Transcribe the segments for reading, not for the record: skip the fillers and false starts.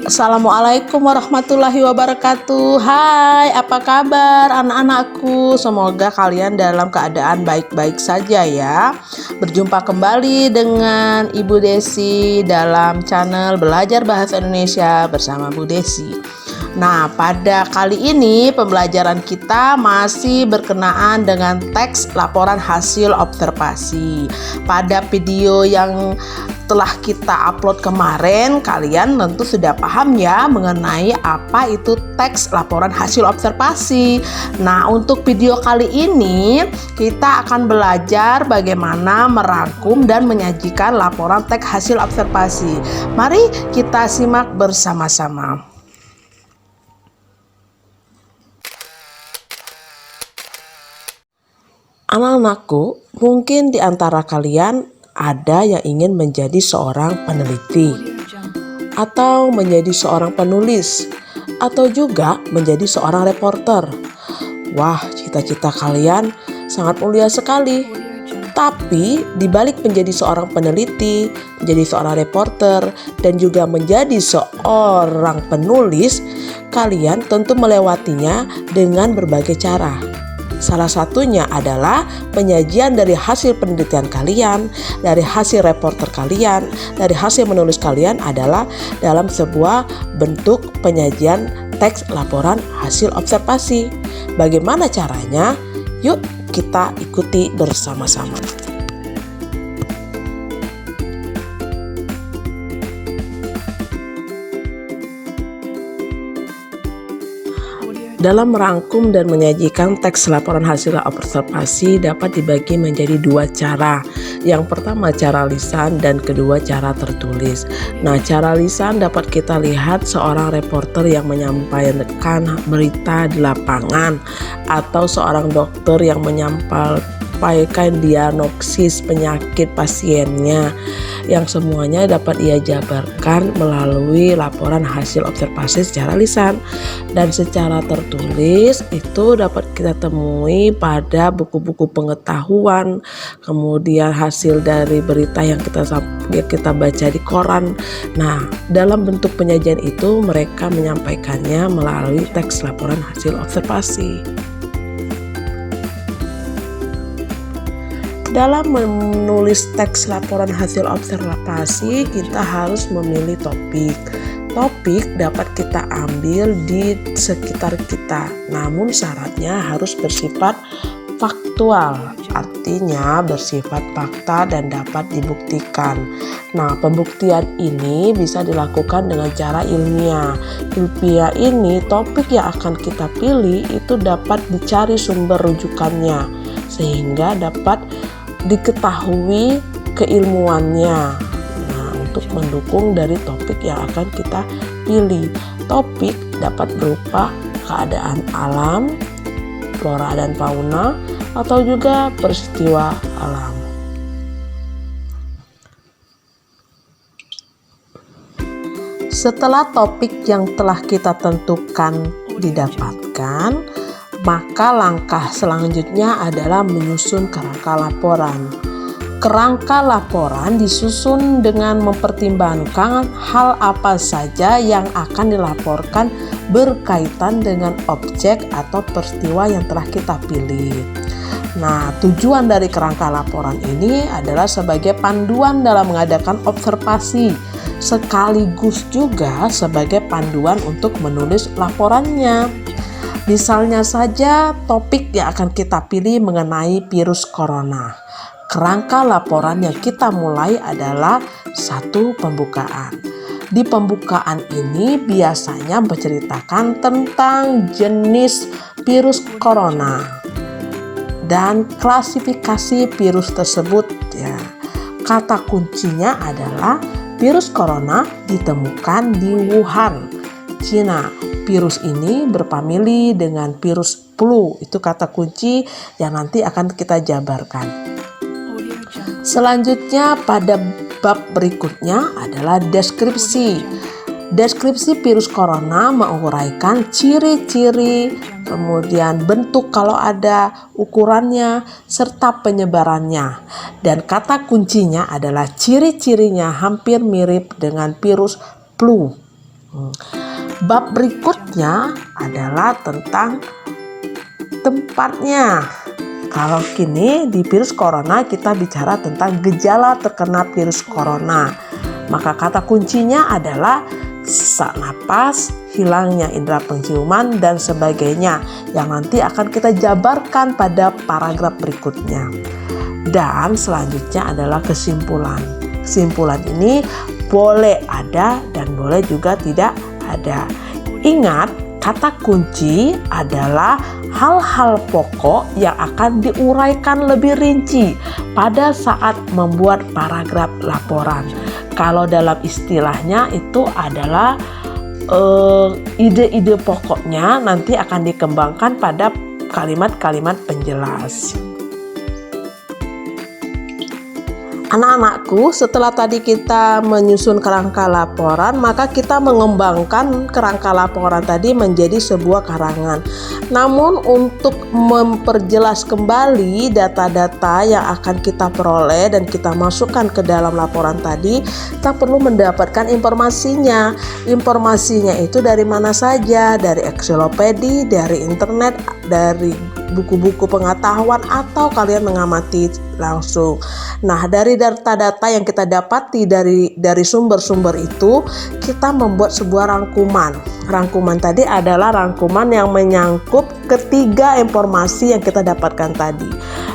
Assalamualaikum warahmatullahi wabarakatuh. Hai, apa kabar anak-anakku? Semoga kalian dalam keadaan baik-baik saja ya. Berjumpa kembali dengan Ibu Desi dalam channel Belajar Bahasa Indonesia bersama Bu Desi. Nah, pada kali ini pembelajaran kita masih berkenaan dengan teks laporan hasil observasi. Pada video yang telah kita upload kemarin, kalian tentu sudah paham ya mengenai apa itu teks laporan hasil observasi. Nah, untuk video kali ini kita akan belajar bagaimana merangkum dan menyajikan laporan teks hasil observasi. Mari kita simak bersama-sama. Anak-anakku, mungkin di antara kalian ada yang ingin menjadi seorang peneliti, atau menjadi seorang penulis, atau juga menjadi seorang reporter. Wah, cita-cita kalian sangat mulia sekali. Tapi di balik menjadi seorang peneliti, menjadi seorang reporter, dan juga menjadi seorang penulis, kalian tentu melewatinya dengan berbagai cara. Salah satunya adalah penyajian dari hasil penelitian kalian, dari hasil reporter kalian, dari hasil menulis kalian adalah dalam sebuah bentuk penyajian teks laporan hasil observasi. Bagaimana caranya? Yuk kita ikuti bersama-sama. Dalam merangkum dan menyajikan teks laporan hasil observasi dapat dibagi menjadi dua cara. Yang pertama cara lisan dan kedua cara tertulis. Nah, cara lisan dapat kita lihat seorang reporter yang menyampaikan berita di lapangan, atau seorang dokter yang menyampaikan diagnosis penyakit pasiennya, yang semuanya dapat ia jabarkan melalui laporan hasil observasi secara lisan. Dan secara tertulis itu dapat kita temui pada buku-buku pengetahuan, kemudian hasil dari berita yang kita baca di koran. Nah, dalam bentuk penyajian itu mereka menyampaikannya melalui teks laporan hasil observasi. Dalam menulis teks laporan hasil observasi, kita harus memilih topik. Topik dapat kita ambil di sekitar kita, namun syaratnya harus bersifat faktual, artinya bersifat fakta dan dapat dibuktikan. Nah, pembuktian ini bisa dilakukan dengan cara ilmiah. Ilmiah ini, topik yang akan kita pilih itu dapat dicari sumber rujukannya, sehingga dapat diketahui keilmuannya. Untuk mendukung dari topik yang akan kita pilih. Topik dapat berupa keadaan alam, flora dan fauna, atau juga peristiwa alam. Setelah topik yang telah kita tentukan didapatkan, maka langkah selanjutnya adalah menyusun kerangka laporan. Kerangka laporan disusun dengan mempertimbangkan hal apa saja yang akan dilaporkan berkaitan dengan objek atau peristiwa yang telah kita pilih. Nah, tujuan dari kerangka laporan ini adalah sebagai panduan dalam mengadakan observasi, sekaligus juga sebagai panduan untuk menulis laporannya. Misalnya saja topik yang akan kita pilih mengenai virus corona. Kerangka laporan yang kita mulai adalah satu, pembukaan. Di pembukaan ini biasanya menceritakan tentang jenis virus corona dan klasifikasi virus tersebut ya. Kata kuncinya adalah virus corona ditemukan di Wuhan, Cina. Virus ini berfamili dengan virus flu. Itu kata kunci yang nanti akan kita jabarkan. Selanjutnya pada bab berikutnya adalah deskripsi. Deskripsi virus corona menguraikan ciri-ciri, kemudian bentuk kalau ada, ukurannya, serta penyebarannya. Dan kata kuncinya adalah ciri-cirinya hampir mirip dengan virus flu. Bab berikutnya adalah tentang tempatnya. Kalau kini di virus corona kita bicara tentang gejala terkena virus corona. Maka kata kuncinya adalah sesak napas, hilangnya indera penciuman dan sebagainya yang nanti akan kita jabarkan pada paragraf berikutnya. Dan selanjutnya adalah kesimpulan. Kesimpulan ini boleh ada dan boleh juga tidak ada. Ingat, kata kunci adalah hal-hal pokok yang akan diuraikan lebih rinci pada saat membuat paragraf laporan. Kalau dalam istilahnya itu adalah ide-ide pokoknya nanti akan dikembangkan pada kalimat-kalimat penjelas. Anak-anakku, setelah tadi kita menyusun kerangka laporan, maka kita mengembangkan kerangka laporan tadi menjadi sebuah karangan. Namun untuk memperjelas kembali data-data yang akan kita peroleh dan kita masukkan ke dalam laporan tadi, kita perlu mendapatkan informasinya. Informasinya itu dari mana saja? Dari ensiklopedia, dari internet, dari buku-buku pengetahuan, atau kalian mengamati langsung. Nah, dari data-data yang kita dapati dari sumber-sumber itu, kita membuat sebuah rangkuman. Rangkuman tadi adalah rangkuman yang menyangkut ketiga informasi yang kita dapatkan tadi.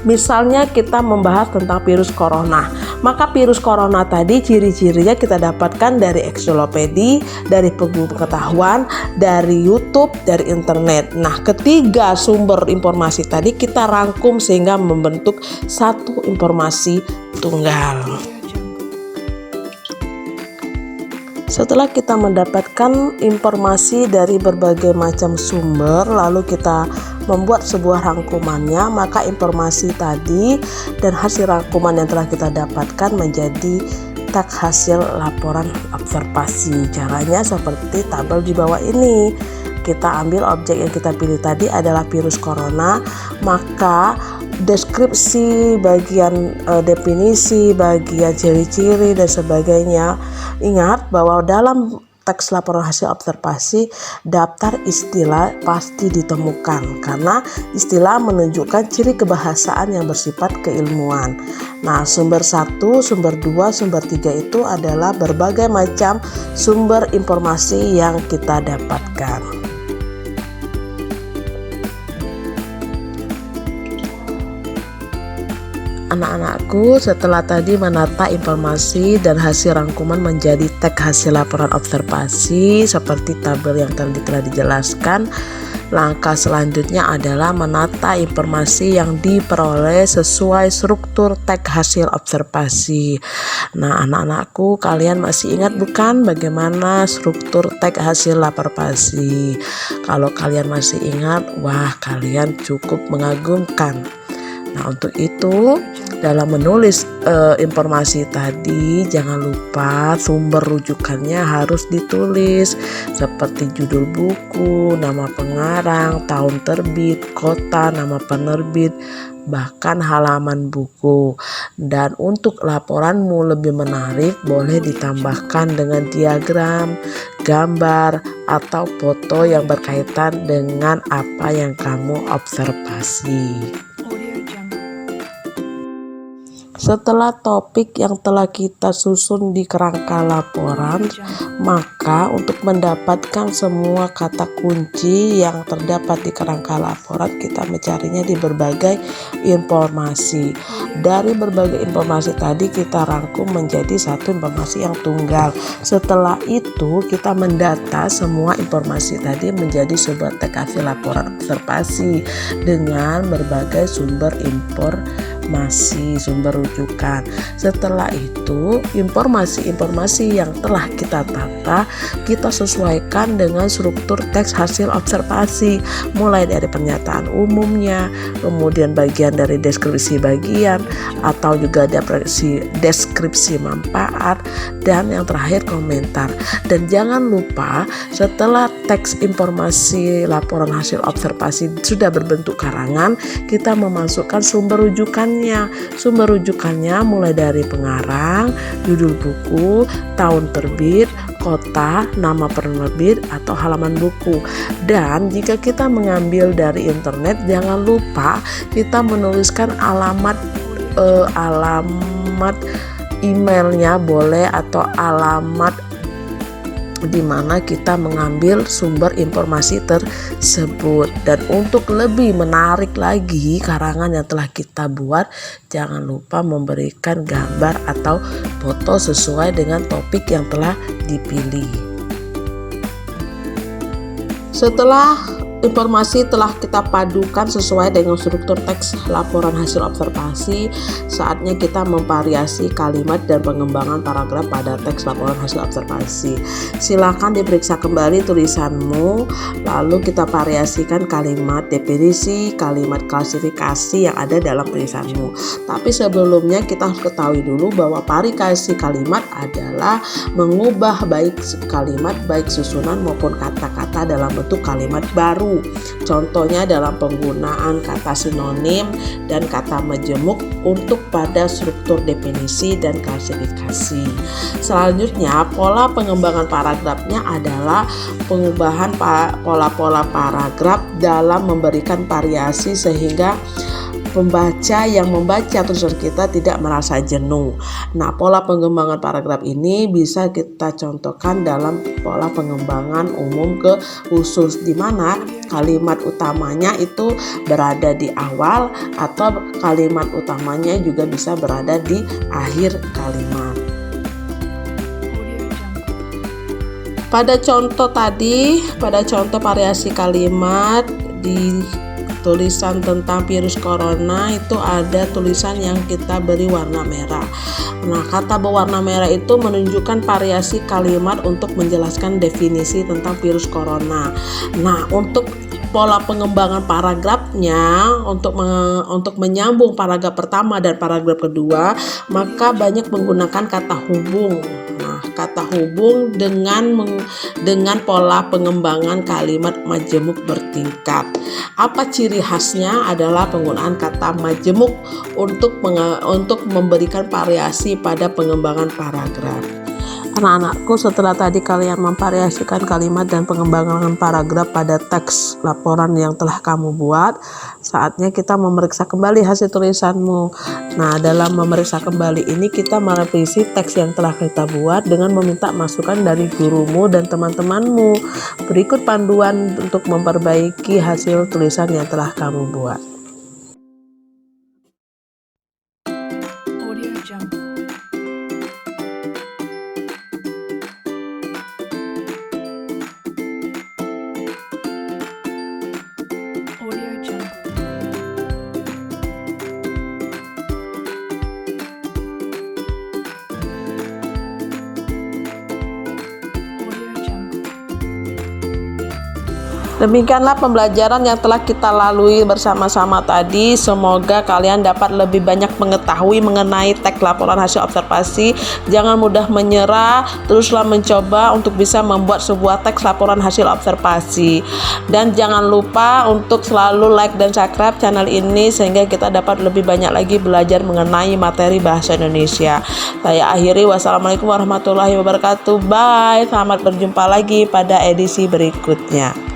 Misalnya kita membahas tentang virus corona, maka virus corona tadi ciri-cirinya kita dapatkan dari ensiklopedia, dari buku pengetahuan, dari YouTube, dari internet. Nah, ketiga sumber informasi tadi kita rangkum sehingga membentuk satu informasi tunggal. Setelah kita mendapatkan informasi dari berbagai macam sumber, lalu kita membuat sebuah rangkumannya, maka informasi tadi dan hasil rangkuman yang telah kita dapatkan menjadi teks hasil laporan observasi. Caranya seperti tabel di bawah ini. Kita ambil objek yang kita pilih tadi adalah virus corona, maka deskripsi, bagian definisi, bagian ciri-ciri dan sebagainya. Ingat bahwa dalam teks laporan hasil observasi daftar istilah pasti ditemukan karena istilah menunjukkan ciri kebahasaan yang bersifat keilmuan. Nah, sumber 1, sumber 2, sumber 3 itu adalah berbagai macam sumber informasi yang kita dapatkan. Anak-anakku, setelah tadi menata informasi dan hasil rangkuman menjadi teks hasil laporan observasi seperti tabel yang tadi telah dijelaskan, langkah selanjutnya adalah menata informasi yang diperoleh sesuai struktur teks hasil observasi. Nah, anak-anakku, kalian masih ingat bukan bagaimana struktur teks hasil observasi? Kalau kalian masih ingat, wah, kalian cukup mengagumkan. Nah, untuk itu dalam menulis informasi tadi jangan lupa sumber rujukannya harus ditulis seperti judul buku, nama pengarang, tahun terbit, kota, nama penerbit, bahkan halaman buku. Dan untuk laporanmu lebih menarik, boleh ditambahkan dengan diagram, gambar, atau foto yang berkaitan dengan apa yang kamu observasi. Setelah topik yang telah kita susun di kerangka laporan, maka untuk mendapatkan semua kata kunci yang terdapat di kerangka laporan, kita mencarinya di berbagai informasi. Dari berbagai informasi tadi kita rangkum menjadi satu informasi yang tunggal. Setelah itu kita mendata semua informasi tadi menjadi sebuah teks hasil laporan observasi dengan berbagai sumber informasi, sumber rujukan. Setelah itu informasi-informasi yang telah kita tata kita sesuaikan dengan struktur teks hasil observasi, mulai dari pernyataan umumnya, kemudian bagian dari deskripsi bagian, atau juga deskripsi manfaat, dan yang terakhir komentar. Dan jangan lupa setelah teks informasi laporan hasil observasi sudah berbentuk karangan, kita memasukkan sumber rujukannya. rujukannya. Sumber rujukannya mulai dari pengarang, judul buku, tahun terbit, kota, nama penerbit, atau halaman buku. Dan jika kita mengambil dari internet, jangan lupa kita menuliskan alamat emailnya boleh, atau alamat di mana kita mengambil sumber informasi tersebut. Dan untuk lebih menarik lagi karangan yang telah kita buat, jangan lupa memberikan gambar atau foto sesuai dengan topik yang telah dipilih. Setelah informasi telah kita padukan sesuai dengan struktur teks laporan hasil observasi, saatnya kita memvariasi kalimat dan pengembangan paragraf pada teks laporan hasil observasi. Silakan diperiksa kembali tulisanmu, lalu kita variasikan kalimat definisi, kalimat klasifikasi yang ada dalam tulisanmu. Tapi sebelumnya kita harus ketahui dulu bahwa variasi kalimat adalah mengubah baik kalimat, baik susunan maupun kata-kata dalam bentuk kalimat baru. Contohnya dalam penggunaan kata sinonim dan kata majemuk untuk pada struktur definisi dan klasifikasi. Selanjutnya, pola pengembangan paragrafnya adalah pengubahan pola-pola paragraf dalam memberikan variasi sehingga pembaca yang membaca tulisan kita tidak merasa jenuh. Nah, pola pengembangan paragraf ini bisa kita contohkan dalam pola pengembangan umum ke khusus, di mana kalimat utamanya itu berada di awal atau kalimat utamanya juga bisa berada di akhir kalimat. Pada contoh variasi kalimat di tulisan tentang virus corona itu ada tulisan yang kita beri warna merah. Nah, kata berwarna merah itu menunjukkan variasi kalimat untuk menjelaskan definisi tentang virus corona. Nah, untuk pola pengembangan paragrafnya, untuk menyambung paragraf pertama dan paragraf kedua, maka banyak menggunakan kata hubung. Nah, kata hubung dengan pola pengembangan kalimat majemuk bertingkat. Apa ciri khasnya? Adalah penggunaan kata majemuk untuk memberikan variasi pada pengembangan paragraf. Anak-anakku, setelah tadi kalian memvariasikan kalimat dan pengembangan paragraf pada teks laporan yang telah kamu buat, saatnya kita memeriksa kembali hasil tulisanmu. Nah, dalam memeriksa kembali ini kita merevisi teks yang telah kita buat dengan meminta masukan dari gurumu dan teman-temanmu. Berikut panduan untuk memperbaiki hasil tulisan yang telah kamu buat. Demikianlah pembelajaran yang telah kita lalui bersama-sama tadi. Semoga kalian dapat lebih banyak mengetahui mengenai teks laporan hasil observasi. Jangan mudah menyerah, teruslah mencoba untuk bisa membuat sebuah teks laporan hasil observasi. Dan jangan lupa untuk selalu like dan subscribe channel ini sehingga kita dapat lebih banyak lagi belajar mengenai materi bahasa Indonesia. Saya akhiri, wassalamualaikum warahmatullahi wabarakatuh. Bye, selamat berjumpa lagi pada edisi berikutnya.